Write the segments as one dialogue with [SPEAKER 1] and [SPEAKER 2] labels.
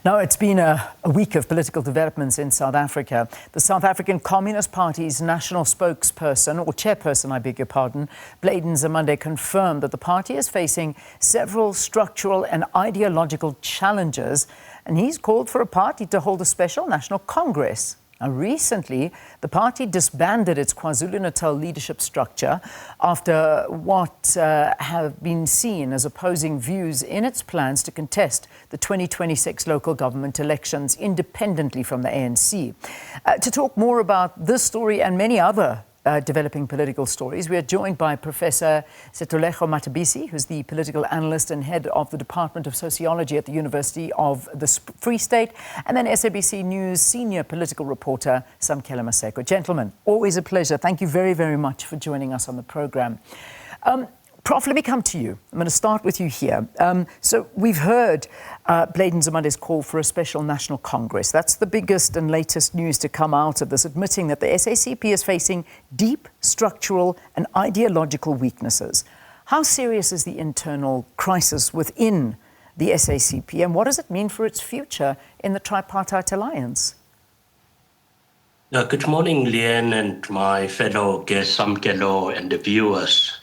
[SPEAKER 1] Now, it's been a week of political developments in South Africa. The South African Communist Party's national spokesperson, or chairperson, I beg your pardon, Nzimande, confirmed that the party is facing several structural and ideological challenges, and he's called for a party to hold a special national congress. Now, recently, the party disbanded its KwaZulu-Natal leadership structure after what have been seen as opposing views in its plans to contest the 2026 local government elections independently from the ANC. To talk more about this story and many other developing political stories, we are joined by Professor Sethulego Matebesi, who's the political analyst and head of the Department of Sociology at the University of the Free State, and then SABC News senior political reporter Samkele Maseko. Gentlemen, always a pleasure. Thank you very, very much for joining us on the program. Prof, let me come to you. I'm going to start with you here. So we've heard Nzimande's call for a special national congress. That's the biggest and latest news to come out of this, admitting that the SACP is facing deep structural and ideological weaknesses. How serious is the internal crisis within the SACP, and what does it mean for its future in the tripartite alliance?
[SPEAKER 2] Good morning, Leanne, and my fellow guests, Samkele, and the viewers.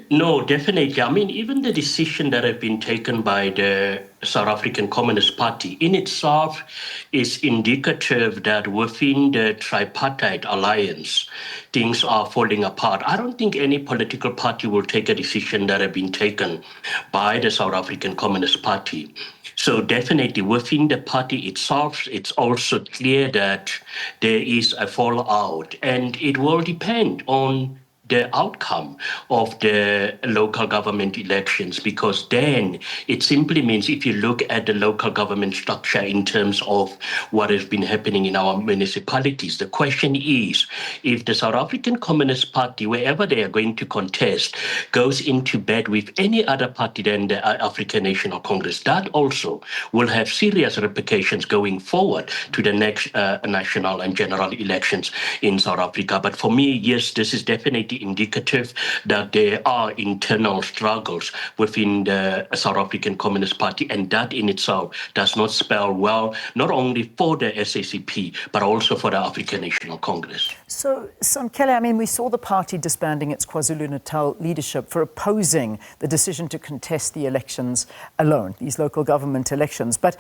[SPEAKER 2] No, definitely. I mean, even the decision that has been taken by the South African Communist Party in itself is indicative that within the tripartite alliance, things are falling apart. I don't think any political party will take a decision that has been taken by the South African Communist Party. So definitely within the party itself, it's also clear that there is a fallout, and it will depend on the outcome of the local government elections, because then it simply means, if you look at the local government structure in terms of what has been happening in our municipalities, the question is, if the South African Communist Party, wherever they are going to contest, goes into bed with any other party than the African National Congress, that also will have serious repercussions going forward to the next national and general elections in South Africa. But for me, yes, this is definitely indicative that there are internal struggles within the South African Communist Party, and that in itself does not spell well, not only for the SACP, but also for the African National Congress.
[SPEAKER 1] So, Samkele, I mean, we saw the party disbanding its KwaZulu-Natal leadership for opposing the decision to contest the elections alone, these local government elections. But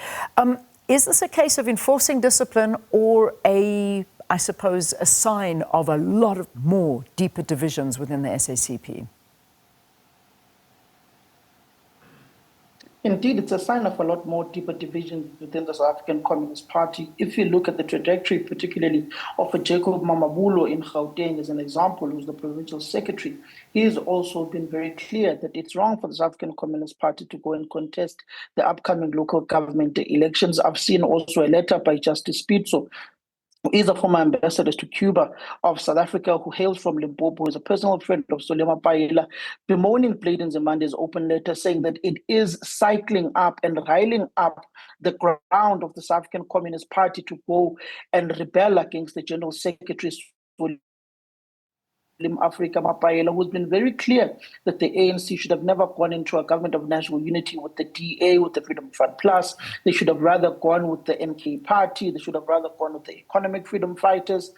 [SPEAKER 1] is this a case of enforcing discipline, or I suppose, a sign of a lot of more deeper divisions within the SACP?
[SPEAKER 3] Indeed, it's a sign of a lot more deeper divisions within the South African Communist Party. If you look at the trajectory, particularly of a Jacob Mamabulo in Gauteng as an example, who's the provincial secretary, he has also been very clear that it's wrong for the South African Communist Party to go and contest the upcoming local government elections. I've seen also a letter by Justice Pitso, who is a former ambassador to Cuba of South Africa, who hails from Limpopo, who is a personal friend of Solema Paela, bemoaning Nzimande's open letter, saying that it is cycling up and riling up the ground of the South African Communist Party to go and rebel against the General Secretary Africa Mapaela, who's been very clear that the ANC should have never gone into a government of national unity with the DA, with the Freedom Front Plus. They should have rather gone with the MK Party. They should have rather gone with the Economic Freedom Fighters.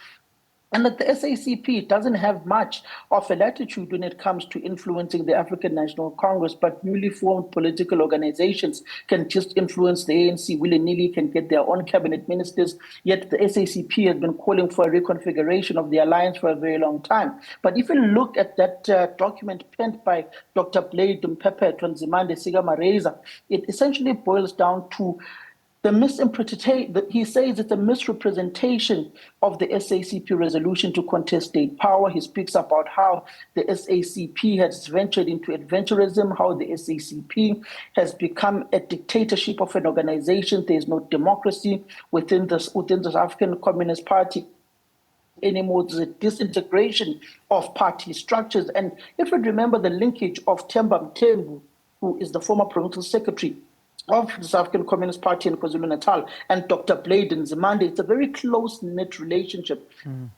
[SPEAKER 3] And that the SACP doesn't have much of a latitude when it comes to influencing the African National Congress, but newly formed political organizations can just influence the ANC willy-nilly, can get their own cabinet ministers. Yet the SACP has been calling for a reconfiguration of the alliance for a very long time. But if you look at that document penned by Dr. Blade Mpepe Nzimande Sigamareza, it essentially boils down to the misinterpretation. He says it's a misrepresentation of the SACP resolution to contest state power. He speaks about how the SACP has ventured into adventurism, how the SACP has become a dictatorship of an organization. There is no democracy within the South African Communist Party anymore. There's a disintegration of party structures. And if you remember the linkage of Themba Mthembu, who is the former provincial secretary of the South African Communist Party in KwaZulu-Natal and Dr. Nzimande. It's a very close-knit relationship.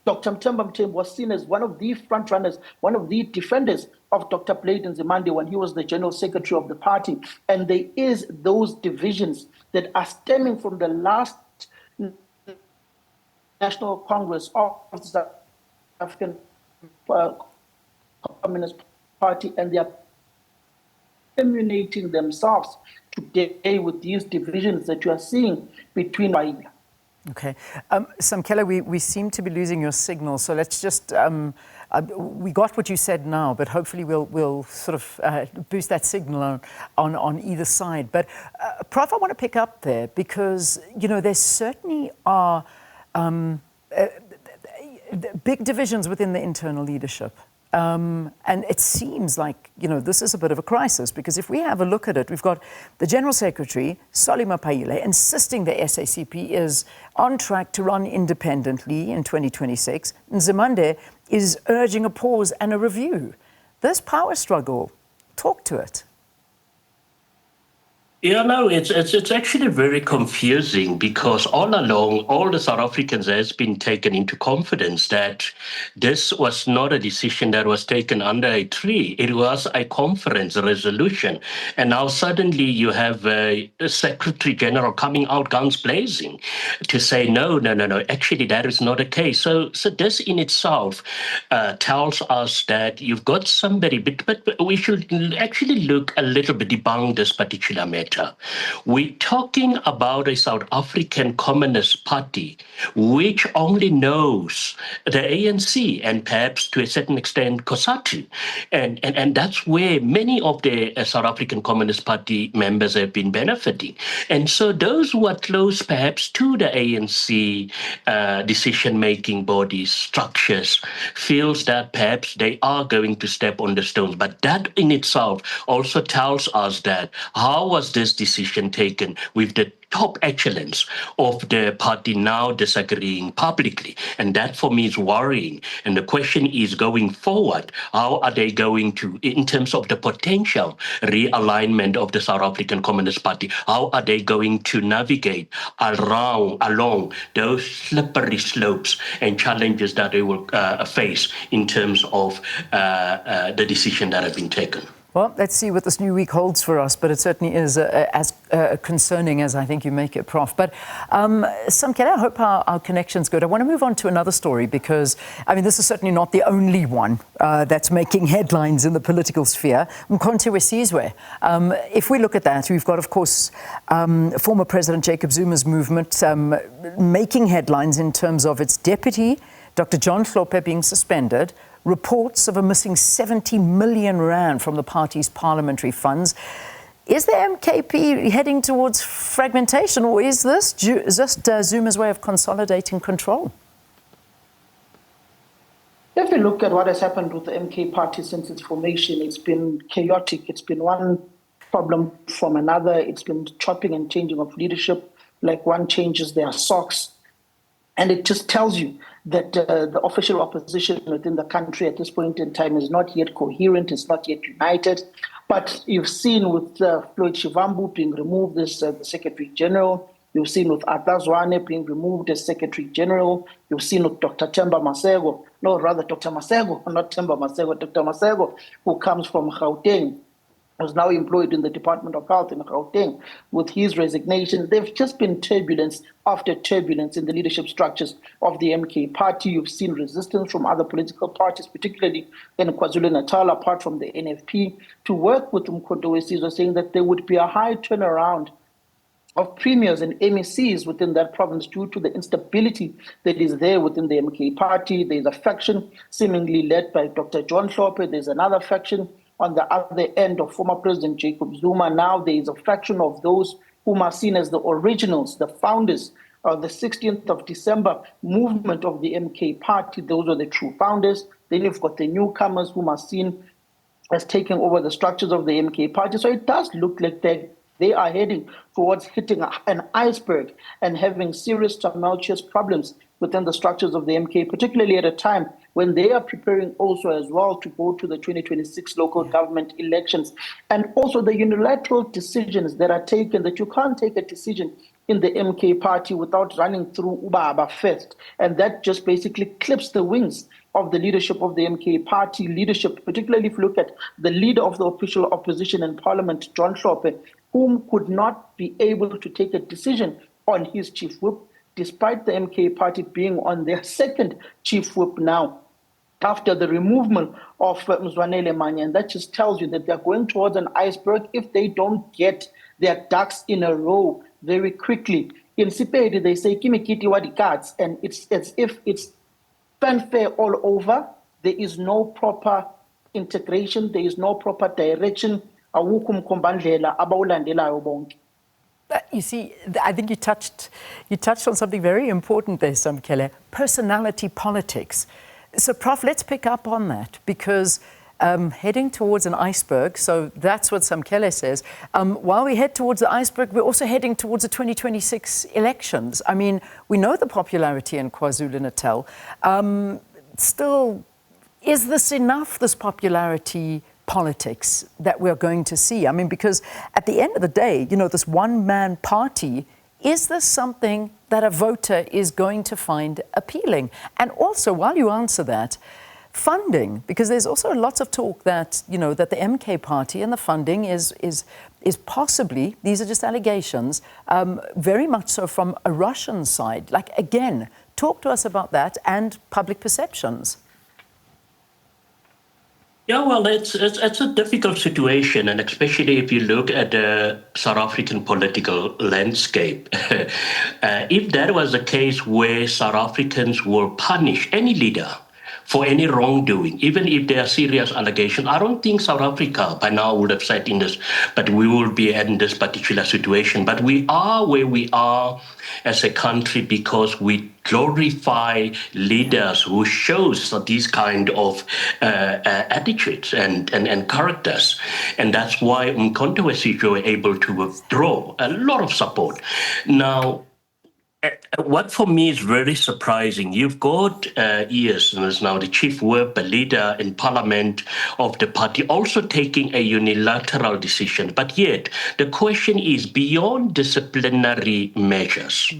[SPEAKER 3] Dr. Matebesi was seen as one of the front-runners, one of the defenders of Dr. Nzimande when he was the General Secretary of the party. And there is those divisions that are stemming from the last National Congress of the South African Communist Party, and they are emulating themselves today with these divisions that you are seeing between.
[SPEAKER 1] Okay. Samkele, we seem to be losing your signal, so let's just, we got what you said now, but hopefully we'll sort of boost that signal on either side. But Prof, I want to pick up there because, there certainly are big divisions within the internal leadership. And it seems like, this is a bit of a crisis because if we have a look at it, we've got the General Secretary, Solly Mapaile, insisting the SACP is on track to run independently in 2026. Nzimande is urging a pause and a review. This power struggle, talk to it.
[SPEAKER 2] Yeah, no, it's actually very confusing because all along, all the South Africans has been taken into confidence that this was not a decision that was taken under a tree. It was a conference resolution. And now suddenly you have a Secretary General coming out guns blazing to say, no, actually that is not the case. So this in itself tells us that you've got somebody, but we should actually look a little bit debunk this particular matter. We're talking about a South African Communist Party which only knows the ANC and perhaps to a certain extent COSATU. And that's where many of the South African Communist Party members have been benefiting. And so those who are close perhaps to the ANC decision-making bodies, structures, feels that perhaps they are going to step on the stones. But that in itself also tells us that how was this decision taken with the top echelons of the party now disagreeing publicly? And that for me is worrying. And the question is going forward, how are they going to, in terms of the potential realignment of the South African Communist Party, how are they going to navigate along those slippery slopes and challenges that they will face in terms of the decision that have been taken?
[SPEAKER 1] Well, let's see what this new week holds for us, but it certainly is as concerning as I think you make it, Prof. But Samkele, I hope our connection's good. I want to move on to another story because, this is certainly not the only one that's making headlines in the political sphere. Mkhonto weSizwe. If we look at that, we've got, of course, former President Jacob Zuma's movement making headlines in terms of its deputy, Dr. John Hlophe, being suspended, reports of a missing 70 million rand from the party's parliamentary funds. Is the MKP heading towards fragmentation, or is this just Zuma's way of consolidating control?
[SPEAKER 3] If we look at what has happened with the MK party since its formation, it's been chaotic. It's been one problem from another. It's been chopping and changing of leadership, like one changes their socks. And it just tells you that the official opposition within the country at this point in time is not yet coherent, it's not yet united. But you've seen with Floyd Shivambu being removed as the Secretary General, you've seen with Arthur Zwane being removed as Secretary General, you've seen with Dr. Maseko, Dr. Maseko, not Temba Maseko, Dr. Maseko, who comes from Gauteng, was now employed in the Department of Health in Gauteng. With his resignation, there's just been turbulence after turbulence in the leadership structures of the MK party. You've seen resistance from other political parties, particularly in KwaZulu-Natal, apart from the NFP, to work with Mkhonto weSizwe, saying that there would be a high turnaround of premiers and MECs within that province due to the instability that is there within the MK party. There's a faction seemingly led by Dr. John Hlophe. There's another faction on the other end of former President Jacob Zuma. Now there is a fraction of those whom are seen as the originals, the founders of the 16th of December movement of the MK party. Those are the true founders. Then you've got the newcomers whom are seen as taking over the structures of the MK party. So it does look like there they are heading towards hitting an iceberg and having serious tumultuous problems within the structures of the MK, particularly at a time when they are preparing also as well to go to the 2026 local government elections. And also the unilateral decisions that are taken, that you can't take a decision in the MK party without running through Ubaba first. And that just basically clips the wings of the leadership of the MK party leadership, particularly if you look at the leader of the official opposition in parliament, John Hlophe, whom could not be able to take a decision on his chief whip, despite the MK party being on their second chief whip now, after the removal of Mzwanele Manya. And that just tells you that they're going towards an iceberg if they don't get their ducks in a row very quickly. In Sipedi, they say, Kimikiti Wadikats, and it's as if it's fanfare all over. There is no proper integration, there is no proper direction.
[SPEAKER 1] You see, I think you touched on something very important there, Samkele, personality politics. So, Prof, let's pick up on that, because heading towards an iceberg, so that's what Samkele says. While we head towards the iceberg, we're also heading towards the 2026 elections. I mean, we know the popularity in KwaZulu-Natal. Still, is this enough, this popularity politics that we're going to see? I mean, because at the end of the day, you know, this one-man party, is this something that a voter is going to find appealing? And also, while you answer that, funding, because there's also lots of talk that, you know, that the MK party and the funding is possibly, these are just allegations, very much so from a Russian side. Like, again, talk to us about that and public perceptions.
[SPEAKER 2] Yeah, well, it's a difficult situation, and especially if you look at the South African political landscape. If that was the case where South Africans will punish any leader for any wrongdoing, even if there are serious allegations, I don't think South Africa by now would have said in this, but we will be in this particular situation. But we are where we are as a country because we glorify leaders who shows these kind of attitudes and characters. And that's why Mkhonto were able to withdraw a lot of support. Now, what for me is very surprising, you've got ES, and is now the chief whip, a leader in parliament of the party, also taking a unilateral decision. But yet, the question is, beyond disciplinary measures,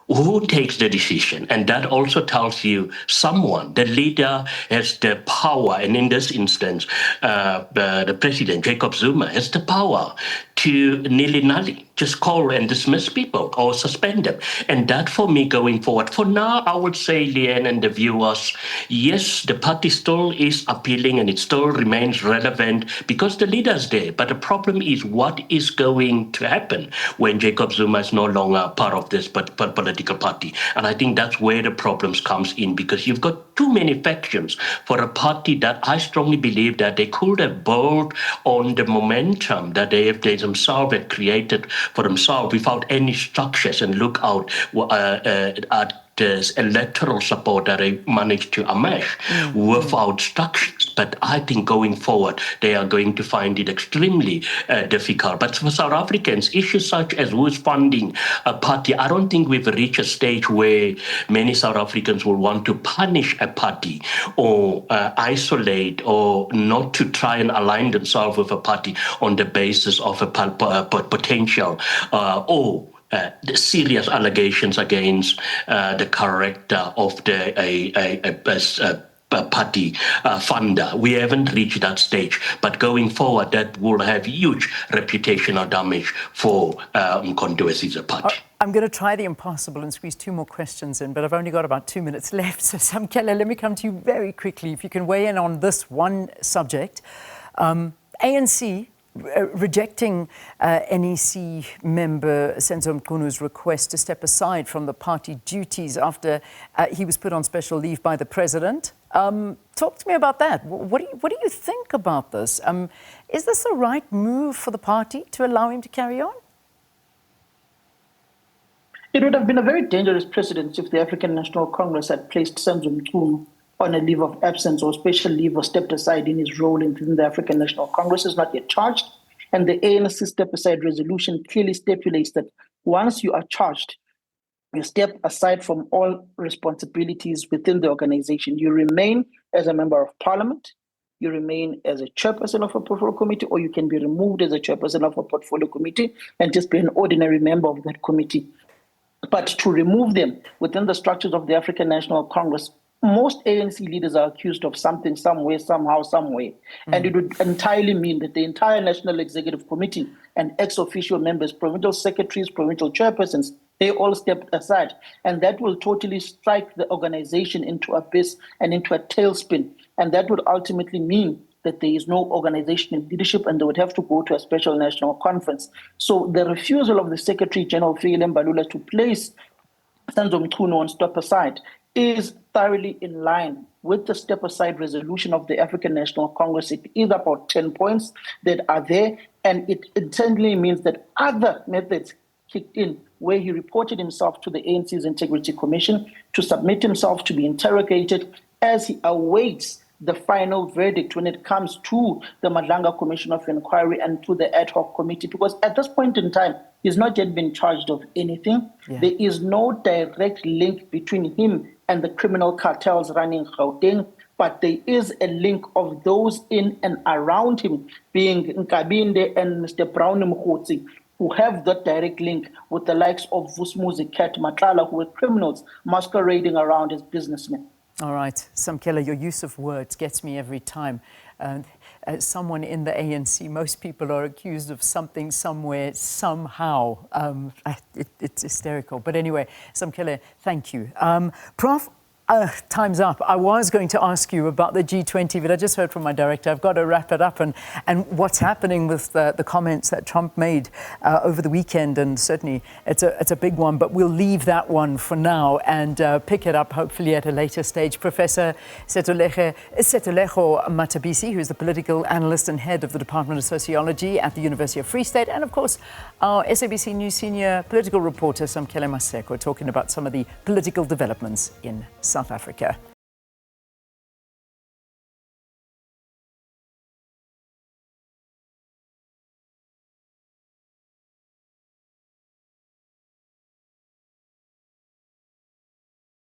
[SPEAKER 2] who takes the decision? And that also tells you someone, the leader has the power, and in this instance, the president, Jacob Zuma, has the power to nilly-nally, just call and dismiss people or suspend them. And that for me going forward, for now, I would say, Leanne and the viewers, yes, the party still is appealing and it still remains relevant because the leader's there. But the problem is what is going to happen when Jacob Zuma is no longer part of this political party. And I think that's where the problems comes in, because you've got too many factions for a party that I strongly believe that they could have built on the momentum that they themselves had created for themselves without any structures, and look out at this electoral support that they managed to amass without structures. But I think going forward, they are going to find it extremely difficult. But for South Africans, issues such as who's funding a party, I don't think we've reached a stage where many South Africans will want to punish a party or isolate or not to try and align themselves with a party on the basis of a potential or the serious allegations against the character of the party funder. We haven't reached that stage, but going forward, that will have huge reputational damage for Mkhonto as a party.
[SPEAKER 1] I'm going to try the impossible and squeeze two more questions in, but I've only got about 2 minutes left. So, Samkele, let me come to you very quickly. If you can weigh in on this one subject. ANC rejecting NEC member Senzo Mkunu's request to step aside from the party duties after he was put on special leave by the president. Talk to me about that. What do you think about this? Is this the right move for the party to allow him to carry on?
[SPEAKER 3] It would have been a very dangerous precedent if the African National Congress had placed Senzo Mkunu on a leave of absence or special leave or stepped aside in his role within the African National Congress. Is not yet charged. And the ANC step-aside resolution clearly stipulates that once you are charged, you step aside from all responsibilities within the organization. You remain as a member of parliament, you remain as a chairperson of a portfolio committee, or you can be removed as a chairperson of a portfolio committee and just be an ordinary member of that committee. But to remove them within the structures of the African National Congress, most ANC leaders are accused of something, somewhere, somehow, some way. And it would entirely mean that the entire National Executive Committee and ex-officio members, provincial secretaries, provincial chairpersons, they all stepped aside. And that will totally strike the organization into abyss and into a tailspin. And that would ultimately mean that there is no organizational leadership and they would have to go to a special national conference. So the refusal of the Secretary General, Fikile Mbalula, to place Sanzo Mchunu on step aside is thoroughly in line with the step-aside resolution of the African National Congress. It is about 10 points that are there, and it internally means that other methods kicked in, where he reported himself to the ANC's Integrity Commission to submit himself to be interrogated as he awaits the final verdict when it comes to the Madlanga Commission of Inquiry and to the ad hoc committee, because at this point in time, he's not yet been charged of anything. Yeah. There is no direct link between him and the criminal cartels running Gauteng, but there is a link of those in and around him, being Nkabinde and Mr. Brown Mkhotsi, who have that direct link with the likes of Vusmuzi, Kat Matlala, who were criminals masquerading around as businessmen.
[SPEAKER 1] All right, Samkele, your use of words gets me every time. As someone in the ANC, most people are accused of something, somewhere, somehow. It's hysterical. But anyway, Samkele, thank you. Prof, time's up. I was going to ask you about the G20, but I just heard from my director. I've got to wrap it up. And what's happening with the comments that Trump made over the weekend, and certainly it's a big one, but we'll leave that one for now and pick it up hopefully at a later stage. Professor Sethulego Matebesi, who's the political analyst and head of the Department of Sociology at the University of Free State, and of course our SABC News senior political reporter Samkele Maseko, talking about some of the political developments in South Africa.